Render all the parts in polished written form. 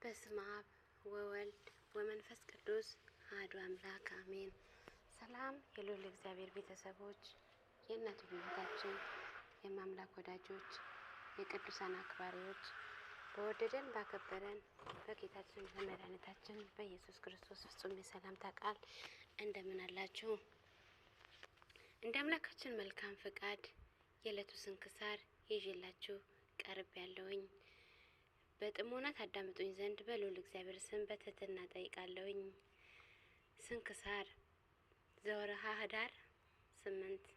በስመ አብ ወወልድ ወመንፈስ ቅዱስ አሐዱ አምላክ አሜን። ሰላም የልዑል እግዚአብሔር ቤተሰቦች፣ የእናቱ ቤታችን የማምላክ ወዳጆች፣ የቅዱሳን አክባሪዎች፣ በወደደን ባከበረን በጌታችን በመድኃኒታችን በኢየሱስ ክርስቶስ ፍጹም የሰላምታ ቃል እንደምን አላችሁ? እንደ አምላካችን መልካም ፈቃድ የዕለቱ ስንክሳር ይዤላችሁ ቀርብ ያለውኝ በጥሞና ታዳምጡኝ ዘንድ በልዑል እግዚአብሔር ስም በትህትና ጠይቃለሁኝ። ስንክሳር ዘወርኀ ኅዳር 8።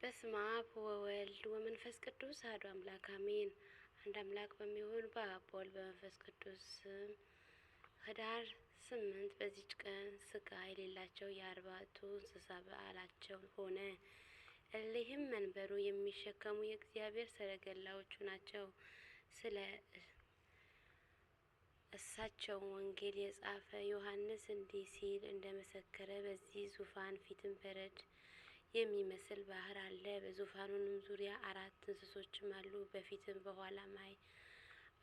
በስመ አብ ወወልድ ወመንፈስ ቅዱስ አሐዱ አምላክ አሜን። አንድ አምላክ በሚሆን በአብ በወልድ በመንፈስ ቅዱስ ስም ኅዳር 8 በዚች ቀን ስጋ የሌላቸው የአርባዕቱ እንስሳ በዓላቸው ሆነ። እሊህም መንበሩ የሚሸከሙ የእግዚአብሔር ሰረገላዎቹ ናቸው። ስለ እሳቸው ወንጌል የጻፈ ዮሐንስ እንዲህ ሲል እንደመሰከረ በዚህ ዙፋን ፊትም በረድ የሚመስል ባህር አለ። በዙፋኑንም ዙሪያ 4 እንስሶችም አሉ። በፊትም በኋላም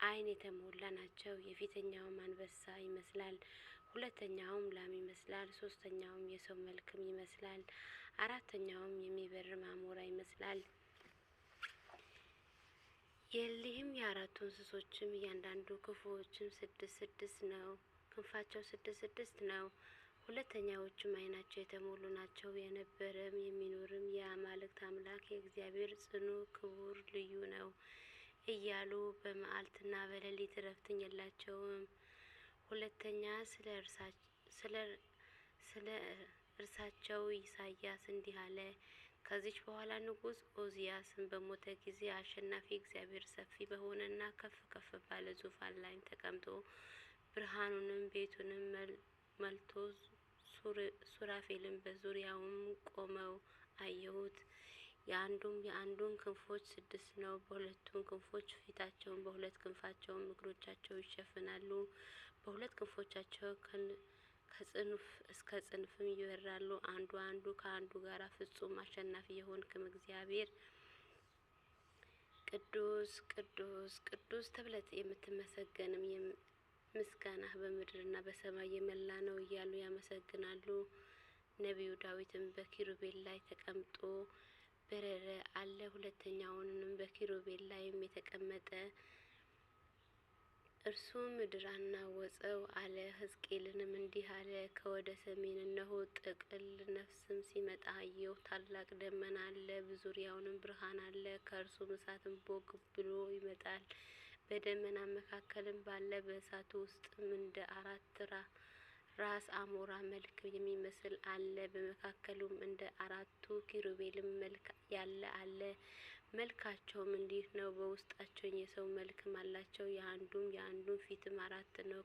ዓይን የተሞላ ናቸው። የፊተኛውም አንበሳ ይመስላል፣ ሁለተኛውም ላም ይመስላል፣ ሶስተኛውም የሰው መልክም ይመስላል፣ አራተኛውም የሚበር አሞራ ይመስላል። የሊህም የአራቱ እንስሶችም እያንዳንዱ ክንፎችም 6 ነው፣ ክንፋቸው 6 ነው። ሁለተኛዎቹም ዓይናቸው የተሞሉ ናቸው። የነበረም የሚኖርም የአማልክት አምላክ የእግዚአብሔር ጽኑ ክቡር ልዩ ነው እያሉ በመዓልትና በሌሊት እረፍትን የላቸውም። ሁለተኛ ስለ እርሳቸው ኢሳይያስ እንዲህ አለ። ከዚች በኋላ ንጉሥ ዖዝያስን በሞተ ጊዜ አሸናፊ እግዚአብሔር ሰፊ በሆነና ከፍ ከፍ ባለ ዙፋን ላይ ተቀምጦ ብርሃኑንም ቤቱንም መልቶ ሱራፌልም በዙሪያውም ቆመው አየሁት። የአንዱን ክንፎች 6 ነው። በሁለቱም ክንፎች ፊታቸውን፣ በሁለት ክንፋቸውም እግሮቻቸው ይሸፍናሉ። በሁለት ክንፎቻቸው ከጽንፍ እስከ ጽንፍም ይበራሉ። አንዱ ከአንዱ ጋር ፍጹም አሸናፊ የሆንክም እግዚአብሔር ቅዱስ ቅዱስ ቅዱስ ተብለህ የምትመሰገንም ምስጋናህ በምድርና በሰማይ የመላ ነው እያሉ ያመሰግናሉ። ነቢዩ ዳዊትም በኪሩቤል ላይ ተቀምጦ በረረ አለ። ሁለተኛውንም በኪሩቤል ላይም የተቀመጠ እርሱም ምድር አናወጸው አለ። ሕዝቅኤልንም እንዲህ አለ። ከወደ ሰሜን እነሆ ጥቅል ነፍስም ሲመጣ አየሁ። ታላቅ ደመና አለ፣ በዙሪያውንም ብርሃን አለ። ከእርሱም እሳትም ቦግ ብሎ ይመጣል። በደመና መካከልም ባለ በእሳቱ ውስጥም እንደ 4 ራስ አሞራ መልክ የሚመስል አለ። በመካከሉም እንደ 4ቱ ኪሩቤልም መልክ ያለ አለ። መልካቸውም እንዲህ ነው። በውስጣቸው የሰው መልክም አላቸው። የአንዱም ፊትም 4 ነው።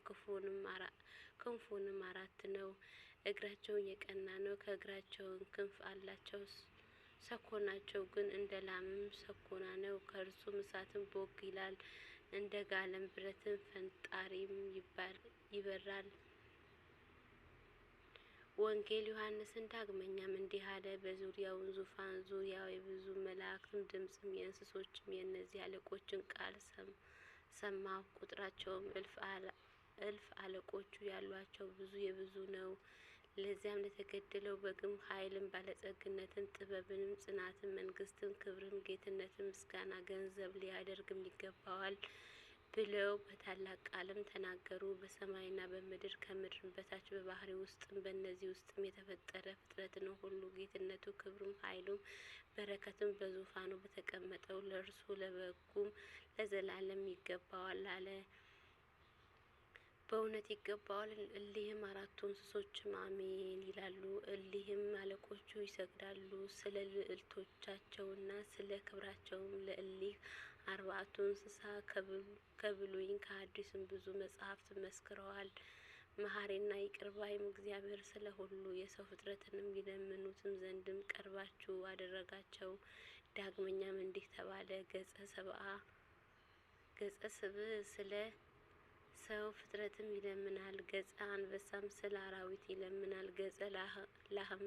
ክንፉንም 4 ነው። እግራቸው የቀና ነው። ከእግራቸውም ክንፍ አላቸው። ሰኮናቸው ግን እንደ ላምም ሰኮና ነው። ከእርሱም እሳትም ቦግ ይላል፣ እንደ ጋለም ብረትም ፈንጣሪም ይበራል። ወንጌል ዮሐንስን ዳግመኛም እንዲህ አለ። በዙሪያው ዙፋን ዙሪያ የብዙ መላእክትም ድምጽም የእንስሶችም የእነዚህ አለቆችን ቃል ሰማሁ። ቁጥራቸውም እልፍ አለቆቹ ያሏቸው የብዙ ነው። ለዚያም ለተገደለው በግም ኃይልም ባለጸግነትን ጥበብንም ጽናትን መንግስትም ክብርም ጌትነትም ምስጋና ገንዘብ ሊያደርግም ይገባዋል ብለው በታላቅ ቃልም ተናገሩ። በሰማይና በምድር ከምድርም በታች በባህሪ ውስጥም በእነዚህ ውስጥም የተፈጠረ ፍጥረትን ሁሉ ጌትነቱ ክብሩም ኃይሉም በረከትም በዙፋኑ በተቀመጠው ለእርሱ ለበጉም ለዘላለም ይገባዋል አለ። በእውነት ይገባዋል። እሊህም 4ቱ እንስሶችም አሜን ይላሉ። እሊህም አለቆቹ ይሰግዳሉ። ስለ ልዕልቶቻቸውና ስለ ክብራቸውም ለእሊህ 4ቱ እንስሳ ከብሉይም ከሐዲስም ብዙ መጻሕፍት መስክረዋል። መሐሪና ይቅር ባይም እግዚአብሔር ስለ ሁሉ የሰው ፍጥረትንም ይለምኑትም ዘንድም ቀርባችሁ አደረጋቸው። ዳግመኛም እንዲህ ተባለ። ገጸ ስብእ ስለ ሰው ፍጥረትም ይለምናል። ገጸ አንበሳም ስለ አራዊት ይለምናል። ገጸ ላህም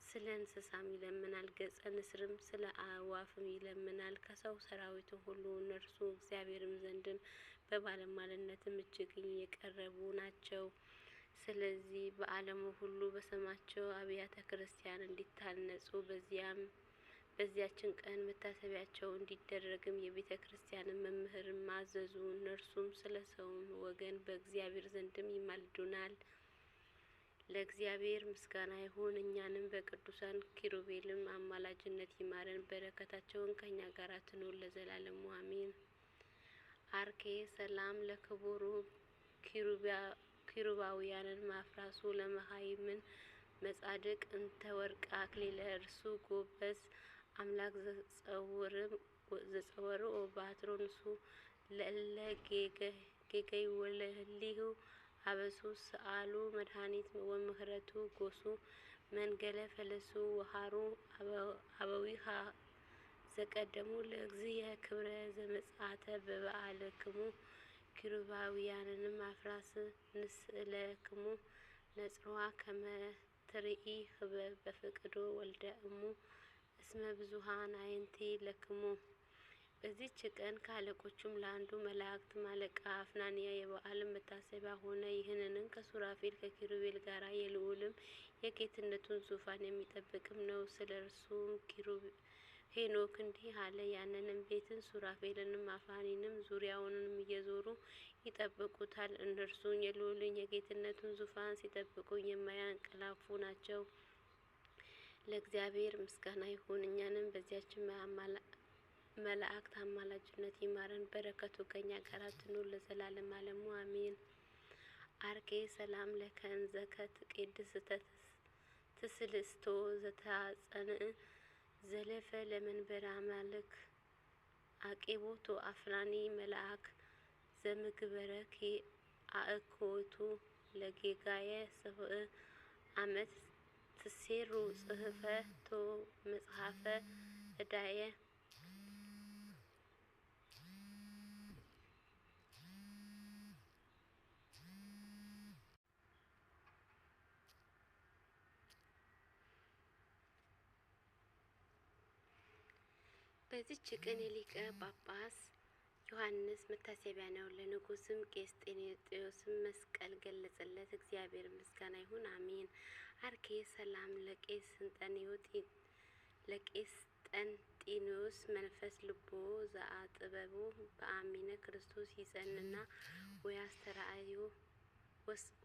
ስለ እንስሳም ይለምናል። ገጸ ንስርም ስለ አእዋፍም ይለምናል። ከሰው ሰራዊት ሁሉ እነርሱ እግዚአብሔርም ዘንድም በባለሟልነትም እጅግ የቀረቡ ናቸው። ስለዚህ በዓለሙ ሁሉ በስማቸው አብያተ ክርስቲያን እንዲታነጹ በዚያችን ቀን መታሰቢያቸው እንዲደረግም የቤተ ክርስቲያንን መምህር ማዘዙ። እነርሱም ስለ ሰውም ወገን በእግዚአብሔር ዘንድም ይማልዱናል። ለእግዚአብሔር ምስጋና ይሁን። እኛንም በቅዱሳን ኪሩቤልም አማላጅነት ይማረን። በረከታቸውን ከእኛ ጋር ትኑር ለዘላለሙ አሜን። አርኬ ሰላም ለክቡሩ ኪሩባውያንን ማፍራሱ ለመሃይምን መጻድቅ እንተ ወርቅ አክሊለ እርሱ ጎበዝ አምላክ ዘጸወርኦ ባትሮንሱ ለእለ ጌገይ ወለህሊሁ አበሱ ሰአሉ መድኃኒት ወምህረቱ ጎሱ መንገለ ፈለሱ ወሃሩ አበዊሃ ዘቀደሙ ለእግዚእ ክብረ ዘመጽአተ በበዓልክሙ ኪሩባውያንንም አፍራስ ንስእለክሙ ነጽሯ ከመ ትርኢ ህበብ በፍቅዶ ወልደ እሙ እስመ ብዙሃን አየንቲ ለክሙ። በዚህች ቀን ከአለቆቹም ለአንዱ መላእክት አለቃ አፍናንያ የበዓልን መታሰቢያ ሆነ። ይህንንም ከሱራፌል ከኪሩቤል ጋር የልዑልም የጌትነቱን ዙፋን የሚጠብቅም ነው። ስለ እርሱም ሄኖክ እንዲህ አለ። ያንንም ቤትን ሱራፌልንም አፍኒንም ዙሪያውንም እየዞሩ ይጠብቁታል። እነርሱ የልዑልን የጌትነቱን ዙፋን ሲጠብቁ የማያንቀላፉ ናቸው። ለእግዚአብሔር ምስጋና ይሁን። እኛንም በዚያችን መላእክት አማላጅነት ይማረን። በረከቱ ከኛ ጋር ትኑር ለዘላለም ዓለሙ አሜን። አርኬ ሰላም ለከን ዘከት ቅድስ ትስልስቶ ዘታጸንዕ ዘለፈ ለመንበረ አማልክ አቄቦቶ አፍራኒ መልአክ ዘምግበረኪ አእኮቱ ለጌጋየ ሰብእ አመት ትሴሩ ጽሕፈቶ መጽሐፈ እዳየ። በዚች ቀን የሊቀ ጳጳስ ዮሐንስ መታሰቢያ ነው። ለንጉስም ቄስጤንጢዮስም መስቀል ገለጸለት። እግዚአብሔር ምስጋና ይሁን አሜን። አርኬ ሰላም ለቄስጠንጢኖስ መንፈስ ልቦ ዘአጥበቦ በአሚነ ክርስቶስ ይጸንና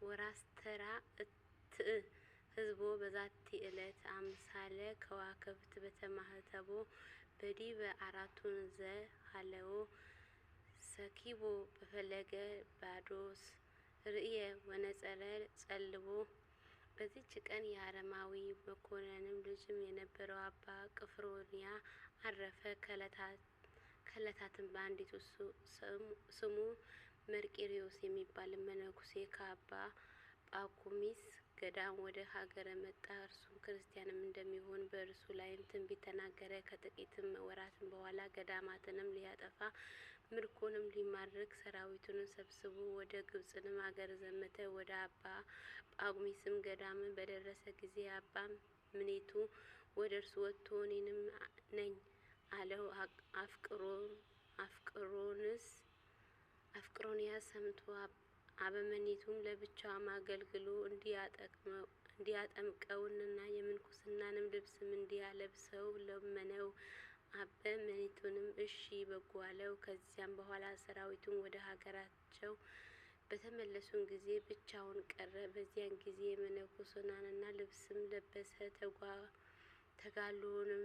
ወራስተራ እትእ ህዝቦ በዛቲ ዕለት አምሳለ ከዋክብት በተማህተቦ በዲበ አራቱን ዘሃለዎ ሰኪቦ በፈለገ ባዶስ ርእየ ወነጸረ ጸልቦ። በዚች ቀን የአረማዊ መኮንንም ልጅም የነበረው አባ ቅፍሮንያ አረፈ። ከዕለታትም በአንዲቱ ስሙ መርቄሪዮስ የሚባል መነኩሴ ከአባ ጳኩሚስ ገዳም ወደ ሀገረ መጣ። እርሱም ክርስቲያንም እንደሚሆን በእርሱ ላይም ትንቢት ተናገረ። ከጥቂትም ወራትም በኋላ ገዳማትንም ሊያጠፋ ምርኮንም ሊማርክ ሰራዊቱንም ሰብስቦ ወደ ግብጽንም አገር ዘመተ። ወደ አባ ጳኩሚስም ገዳምን በደረሰ ጊዜ አባ ምኔቱ ወደ እርሱ ወጥቶ እኔንም ነኝ አለው። አፍቅሮንያስ ሰምቶ አበምኔቱም ለብቻውም አገልግሎ እንዲያጠምቀውና የምንኩስናንም ልብስም እንዲያለብሰው ለመነው። አበምኔቱንም እሺ በጎ አለው። ከዚያም በኋላ ሰራዊቱን ወደ ሀገራቸው በተመለሱን ጊዜ ብቻውን ቀረ። በዚያን ጊዜ የምንኩስናንና ልብስም ለበሰ። ተጋድሎውንም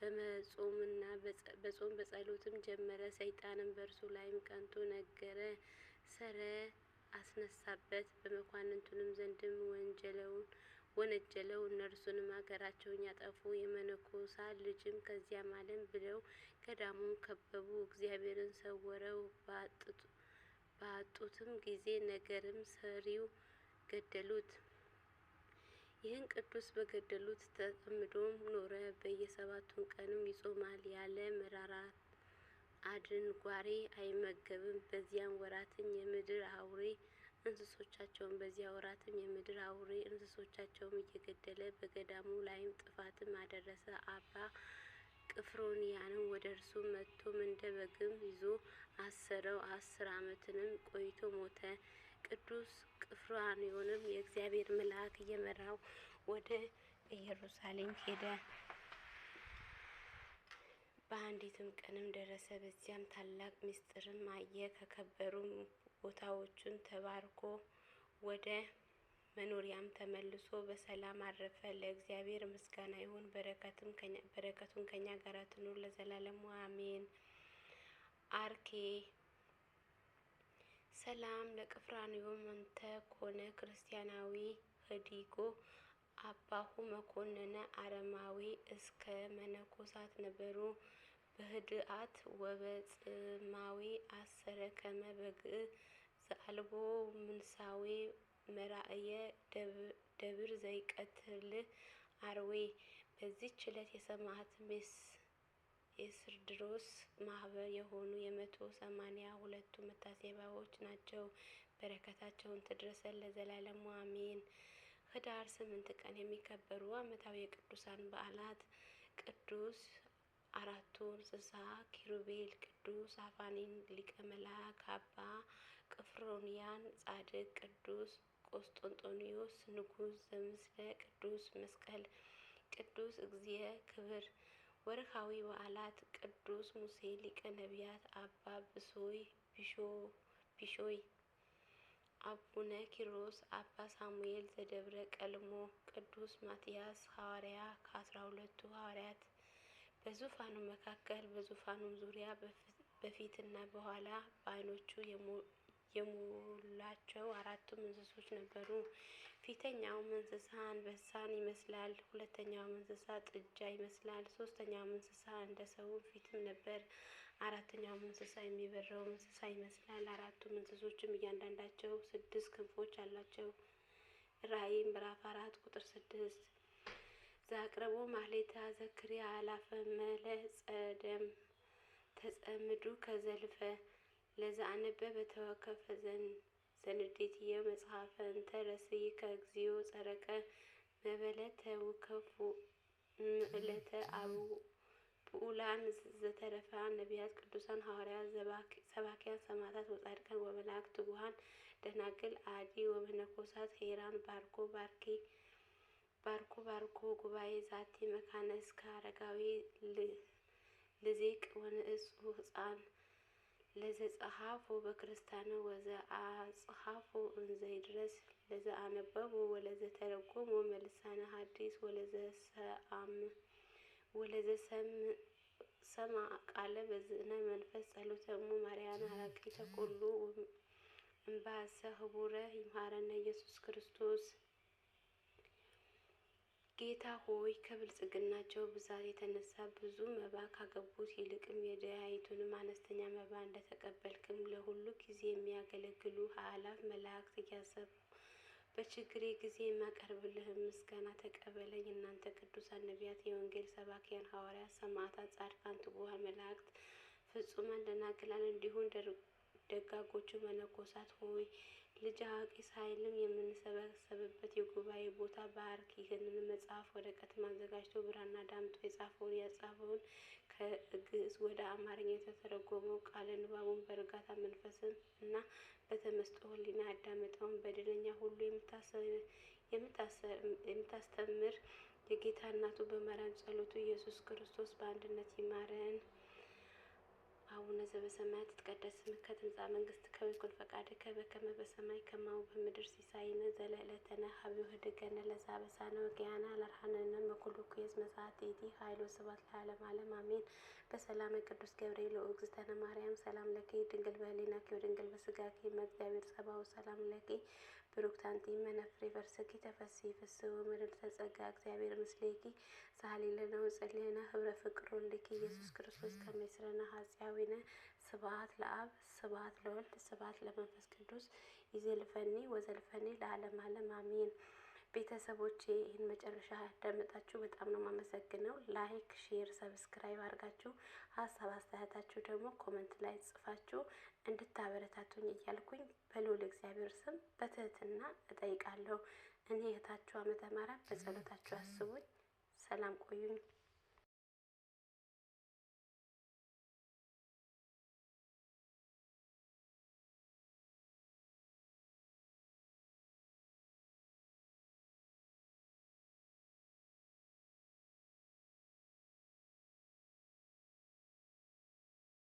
በመጾምና በጾም በጸሎትም ጀመረ። ሰይጣንም በእርሱ ላይም ቀንቶ ነገረ ሰረ አስነሳበት። በመኳንንቱንም ዘንድም ወነጀለው። እነርሱንም ሀገራቸውን ያጠፉ የመነኮሳት ልጅም ከዚያም ዓለም ብለው ገዳሙን ከበቡ። እግዚአብሔርን ሰውረው ባጡትም ጊዜ ነገርም ሰሪው ገደሉት። ይህን ቅዱስ በገደሉት ተጠምዶም ኖረ። በየ7ቱም ቀንም ይጾማል። ያለ መራራ አድንጓሬ አይመገብም። በዚያም ወራትም የምድር አውሬ እንስሶቻቸውን እየገደለ በገዳሙ ላይም ጥፋትም አደረሰ። አባ ቅፍሮንያንም ወደ እርሱ መጥቶም እንደ በግም ይዞ አሰረው። 10 ዓመትንም ቆይቶ ሞተ። ቅዱስ ቅፍርያኖስም የእግዚአብሔር መልአክ እየመራው ወደ ኢየሩሳሌም ሄደ። በአንዲትም ቀንም ደረሰ። በዚያም ታላቅ ምስጢርን አየ። ከከበሩ ቦታዎቹን ተባርኮ ወደ መኖሪያም ተመልሶ በሰላም አረፈ። ለእግዚአብሔር ምስጋና ይሁን፣ በረከቱን ከኛ ጋር ትኑር ለዘላለሙ አሜን። አርኬ ሰላም ለቅፍርያኖስ እንተ ኮነ ክርስቲያናዊ ህዲጎ አባሁ መኮንነ አረማዊ እስከ መነኮሳት ነበሩ በህድአት ወበጽማዊ አሰረ ከመ በግዕ ዘአልቦ ምንሳዌ መራእየ ደብር ዘይቀትል አርዌ። በዚህች ዕለት የሰማዕት የስርድሮስ ማህበር የሆኑ 182ቱ መታሰቢያዎች ናቸው። በረከታቸውን ትድረሰን ለዘላለሙ አሜን። ህዳር 8 ቀን የሚከበሩ ዓመታዊ የቅዱሳን በዓላት ቅዱስ አራቱ እንስሳ ኪሩቤል፣ ቅዱስ አፋኒን ሊቀ መላእክት፣ አባ ቅፍሮንያን ጻድቅ፣ ቅዱስ ቆስጠንጢኖስ ንጉሥ ዘምስለ፣ ቅዱስ መስቀል፣ ቅዱስ እግዚእ ክብር። ወርሃዊ በዓላት ቅዱስ ሙሴ ሊቀ ነቢያት፣ አባ ብሶይ ቢሾይ፣ አቡነ ኪሮስ፣ አባ ሳሙኤል ዘደብረ ቀልሞ፣ ቅዱስ ማትያስ ሐዋርያ ከ12ቱ ሐዋርያት። በዙፋኑ መካከል በዙፋኑም ዙሪያ በፊትና በኋላ በዓይኖቹ የሞላቸው 4 እንስሶች ነበሩ። ፊተኛውም እንስሳ አንበሳን ይመስላል፣ ሁለተኛውም እንስሳ ጥጃ ይመስላል፣ ሶስተኛውም እንስሳ እንደ ሰው ፊትም ነበር፣ አራተኛውም እንስሳ የሚበረው እንስሳ ይመስላል። 4ቱም እንስሶችም እያንዳንዳቸው 6 ክንፎች አላቸው። ራእይ ምዕራፍ 4 ቁጥር 6 ዘአቅረቦ ማህሌታ ዘክርያ አላፈ መለ ጸደም ተጸምዱ ከዘልፈ ለዘአነበበ ተወከፈ ዘንዴትየ መጽሐፈ እንተ ረስይ ከእግዚኦ ጸረቀ መበለተ ውከፉ ምዕለተ አበው ብኡላን ዘተረፈ ነቢያት ቅዱሳን ሐዋርያት ሰባክያን ሰማዕታት ወጻድቃን ወመላእክት ትጉሃን ደናግል አዲ ወመነኮሳት ሄራን ባርኮ ጉባኤ ዛቲ መካነ እስከ አረጋዊ ልዜቅ ወንእጹ ህፃን ለዘጸሐፎ በክርስቲያኖ ወዘአጽሐፎ እንዘይድረስ ለዘአነበቦ ወለዘተረጎሞ መልሳነ ሐዲስ ወለዘሰምዐ ቃለ በዝእነ መንፈስ ጸሎተሙ ማርያም አራቂተ ኩሉ እምባሰ ህቡረ ይምሃረነ ኢየሱስ ክርስቶስ። ጌታ ሆይ ከብልጽግናቸው ብዛት የተነሳ ብዙ መባ ካገቡት ይልቅም የድሃይቱንም አነስተኛ መባ እንደተቀበልክም ለሁሉ ጊዜ የሚያገለግሉ አእላፍ መላእክት እያሰቡ በችግሬ ጊዜ የማቀርብልህም ምስጋና ተቀበለኝ። እናንተ ቅዱሳን ነቢያት፣ የወንጌል ሰባኪያን ሐዋርያት፣ ሰማዕታት፣ ጻድቃን፣ ትጉሃን መላእክት፣ ፍጹማን ደናግላን እንዲሁም ደጋጎቹ መነኮሳት ሆይ ልጅ አዋቂ ሳይልም የምንሰበሰብበት የጉባኤ ቦታ ባርክ። ይህንን መጽሐፍ ወረቀትም አዘጋጅቶ ብራና ዳምጦ ያጻፈውን ከግዕዝ ወደ አማርኛ የተተረጎመው ቃለ ንባቡን በእርጋታ መንፈስም እና በተመስጦ ሕሊና ያዳመጠውን በደለኛ ሁሉ የምታስተምር የጌታ እናቱ በማርያም ጸሎቱ ኢየሱስ ክርስቶስ በአንድነት ይማረን። አቡነ ዘበሰማያት ይትቀደስ ስምከ ትምጻእ መንግሥትከ ወይኩን ፈቃድከ በከመ በሰማይ ከማሁ በምድር ሲሳየነ ዘለለዕለትነ ሀበነ ወኅድገነ ለዘአበሳነ ወጌጋየነ አላርሐነነ በኩሉ ኩይዝ መጽአት ይእቲ ኃይል ወስብሐት ለዓለመ ዓለም አሜን። በሰላም ቅዱስ ገብርኤል ወእግዝእትነ ማርያም ሰላም ለኪ ድንግል በሕሊናኪ ወድንግል በሥጋኪ እምእግዚአብሔር ጸባኦት ሰላም ለኪ ብሩክት አንቲ እምኔፍሬ በርስኪ ተፈሥሒ ፍስሕ ወምልዕተ ጸጋ እግዚአብሔር ምስሌኪ ሳህሊ ለነ ወጸልየነ ህብረ ፍቅር ወልድኪ ኢየሱስ ክርስቶስ ከመ ይስረነ ኃጣውኢነ ስብሐት ለአብ ስብሐት ለወልድ ስብሐት ለመንፈስ ቅዱስ ይዘልፈኒ ወዘልፈኒ ለዓለመ ዓለም አሜን። ቤተሰቦቼ ይህን መጨረሻ ያዳመጣችሁ በጣም ነው የማመሰግነው። ላይክ፣ ሼር፣ ሰብስክራይብ አድርጋችሁ ሀሳብ አስተያየታችሁ ደግሞ ኮመንት ላይ ጽፋችሁ እንድታበረታቱኝ እያልኩኝ በልዑል እግዚአብሔር ስም በትህትና እጠይቃለሁ። እኔ እህታችሁ አመተ ማርያም በጸሎታችሁ አስቡኝ። ሰላም ቆዩኝ።